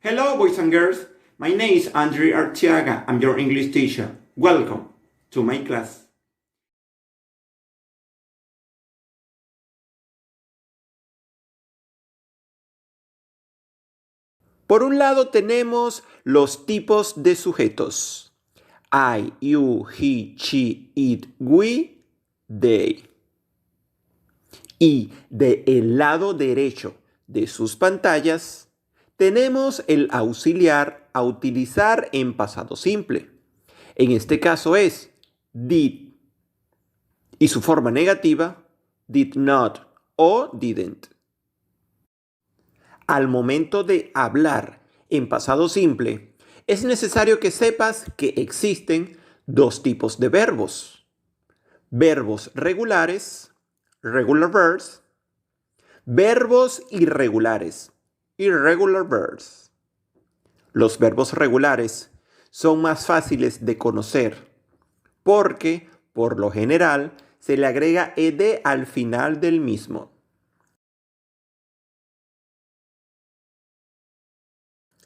Hello, boys and girls. My name is Andre Artiaga. I'm your English teacher. Welcome to my class. Por un lado tenemos los tipos de sujetos. I, you, he, she, it, we, they. Y del lado derecho de sus pantallas tenemos el auxiliar a utilizar en pasado simple. En este caso es did. Y su forma negativa, did not o didn't. Al momento de hablar en pasado simple, es necesario que sepas que existen dos tipos de verbos. Verbos regulares, regular verbs, verbos irregulares, irregular verbs. Los verbos regulares son más fáciles de conocer porque, por lo general, se le agrega ed al final del mismo.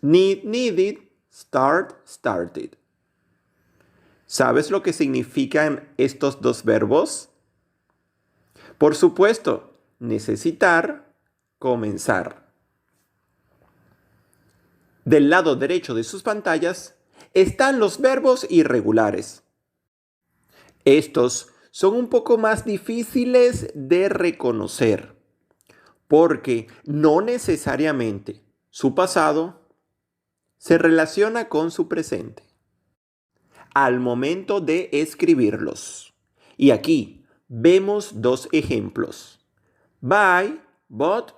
Need, needed, start, started. ¿Sabes lo que significan estos dos verbos? Por supuesto, necesitar, comenzar. Del lado derecho de sus pantallas están los verbos irregulares. Estos son un poco más difíciles de reconocer porque no necesariamente su pasado se relaciona con su presente al momento de escribirlos. Y aquí vemos dos ejemplos. Buy, bought,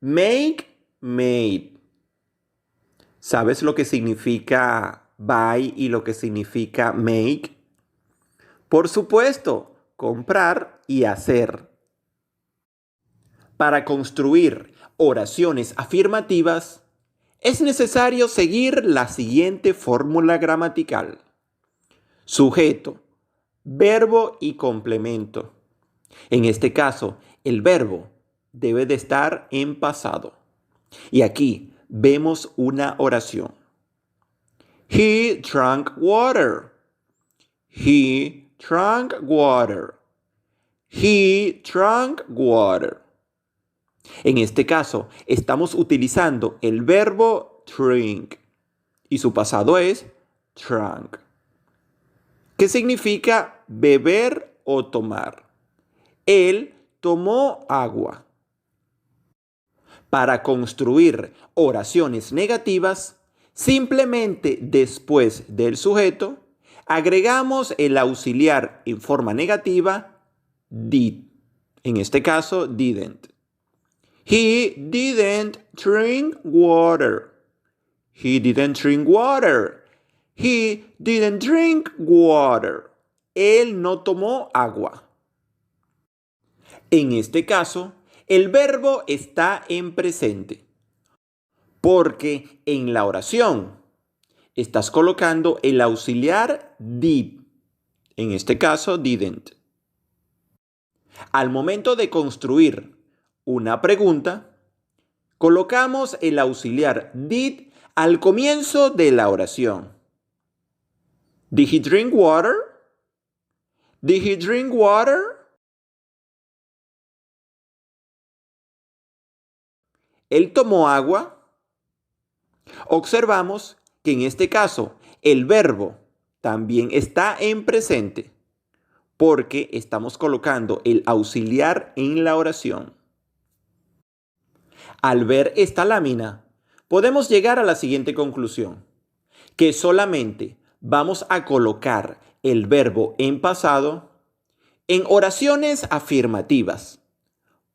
make, made. ¿Sabes lo que significa buy y lo que significa make? Por supuesto, comprar y hacer. Para construir oraciones afirmativas, es necesario seguir la siguiente fórmula gramatical. Sujeto, verbo y complemento. En este caso, el verbo debe de estar en pasado. Y aquí vemos una oración. He drank water. He drank water. He drank water. En este caso, estamos utilizando el verbo drink y su pasado es drank, que significa beber o tomar. Él tomó agua. Para construir oraciones negativas, simplemente después del sujeto, agregamos el auxiliar en forma negativa did. En este caso, didn't. He didn't drink water. He didn't drink water. He didn't drink water. Él no tomó agua. En este caso, el verbo está en presente, porque en la oración estás colocando el auxiliar did. En este caso, didn't. Al momento de construir una pregunta, colocamos el auxiliar did al comienzo de la oración. Did he drink water? Did he drink water? ¿Él tomó agua? Observamos que en este caso el verbo también está en presente porque estamos colocando el auxiliar en la oración. Al ver esta lámina, podemos llegar a la siguiente conclusión, que solamente vamos a colocar el verbo en pasado en oraciones afirmativas,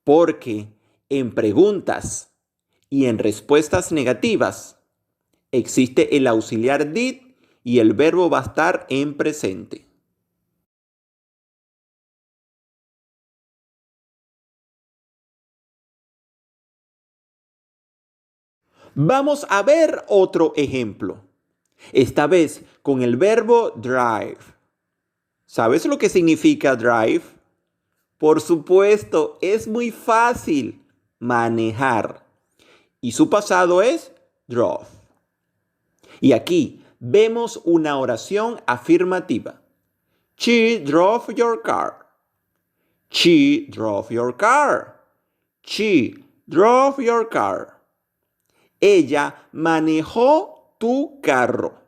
porque en preguntas y en respuestas negativas existe el auxiliar did y el verbo va a estar en presente. Vamos a ver otro ejemplo, esta vez con el verbo drive. ¿Sabes lo que significa drive? Por supuesto, es muy fácil, manejar. Y su pasado es drove. Y aquí vemos una oración afirmativa. She drove your car. She drove your car. She drove your car. Ella manejó tu carro.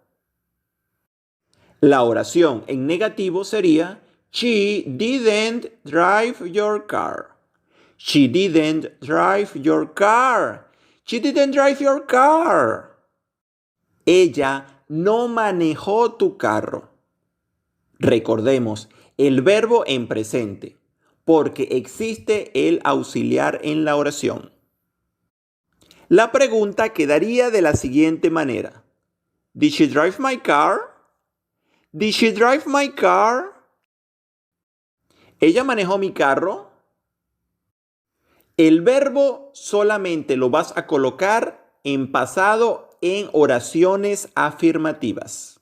La oración en negativo sería She didn't drive your car. She didn't drive your car. She didn't drive your car. Ella no manejó tu carro. Recordemos el verbo en presente, porque existe el auxiliar en la oración. La pregunta quedaría de la siguiente manera. Did she drive my car? Did she drive my car? ¿Ella manejó mi carro? El verbo solamente lo vas a colocar en pasado en oraciones afirmativas.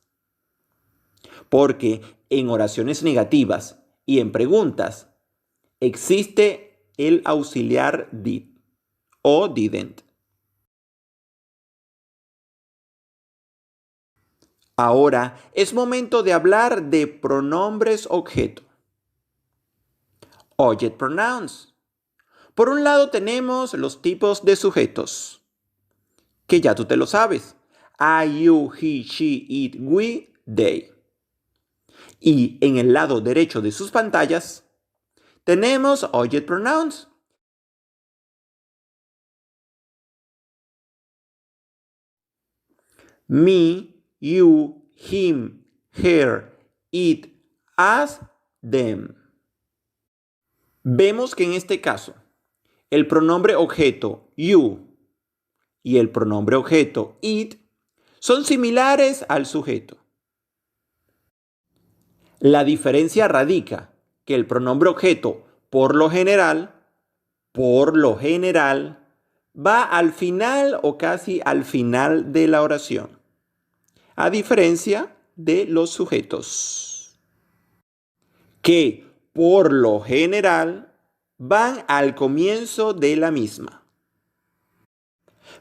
Porque en oraciones negativas y en preguntas existe el auxiliar did o didn't. Ahora es momento de hablar de pronombres objeto. Object pronouns. Por un lado tenemos los tipos de sujetos, que ya tú te lo sabes. I, you, he, she, it, we, they. Y en el lado derecho de sus pantallas tenemos object pronouns. Me, you, him, her, it, us, them. Vemos que en este caso el pronombre objeto you y el pronombre objeto it son similares al sujeto. La diferencia radica que el pronombre objeto por lo general, va al final o casi al final de la oración, a diferencia de los sujetos, que por lo general van al comienzo de la misma.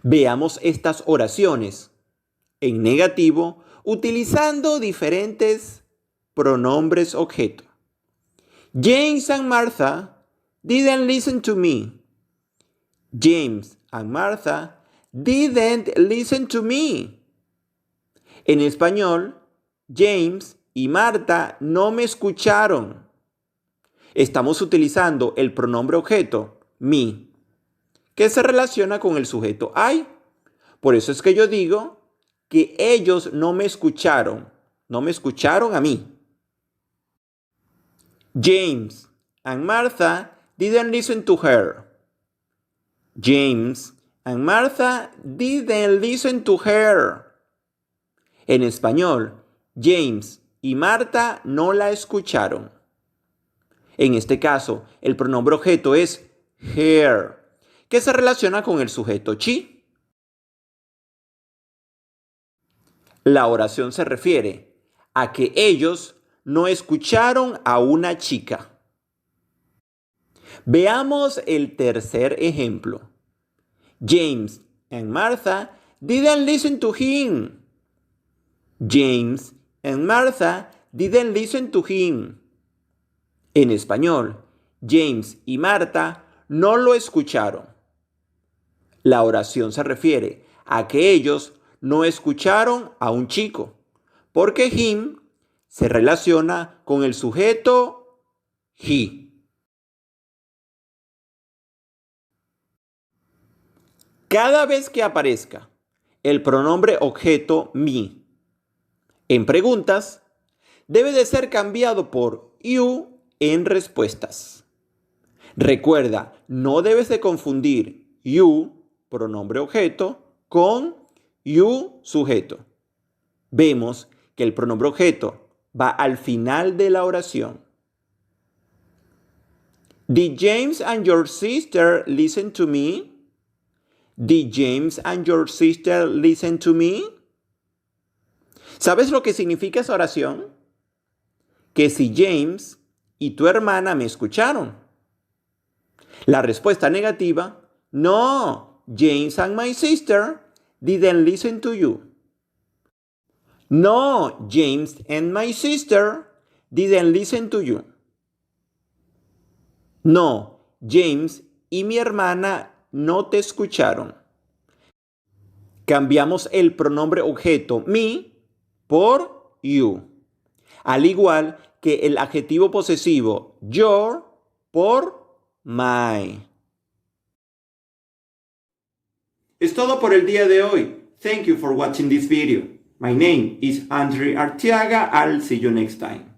Veamos estas oraciones en negativo utilizando diferentes pronombres objeto. James and Martha didn't listen to me. James and Martha didn't listen to me. En español, James y Marta no me escucharon. Estamos utilizando el pronombre objeto, me, que se relaciona con el sujeto I. Por eso es que yo digo que ellos no me escucharon a mí. James and Martha didn't listen to her. James and Martha didn't listen to her. En español, James y Marta no la escucharon. En este caso, el pronombre objeto es her, que se relaciona con el sujeto she. La oración se refiere a que ellos no escucharon a una chica. Veamos el tercer ejemplo. James and Martha didn't listen to him. James and Martha didn't listen to him. En español, James y Marta no lo escucharon. La oración se refiere a que ellos no escucharon a un chico, porque him se relaciona con el sujeto he. Cada vez que aparezca el pronombre objeto me en preguntas, debe de ser cambiado por you en respuestas. Recuerda, no debes de confundir you, pronombre objeto, con you, sujeto. Vemos que el pronombre objeto va al final de la oración. Did James and your sister listen to me? Did James and your sister listen to me? ¿Sabes lo que significa esa oración? Que si James y tu hermana me escucharon. La respuesta negativa, no, James and my sister didn't listen to you. No, James and my sister didn't listen to you. No, James y mi hermana no te escucharon. Cambiamos el pronombre objeto me por you, al igual que el adjetivo posesivo your por my. Es todo por el día de hoy. Thank you for watching this video. My name is Andre Arteaga. I'll see you next time.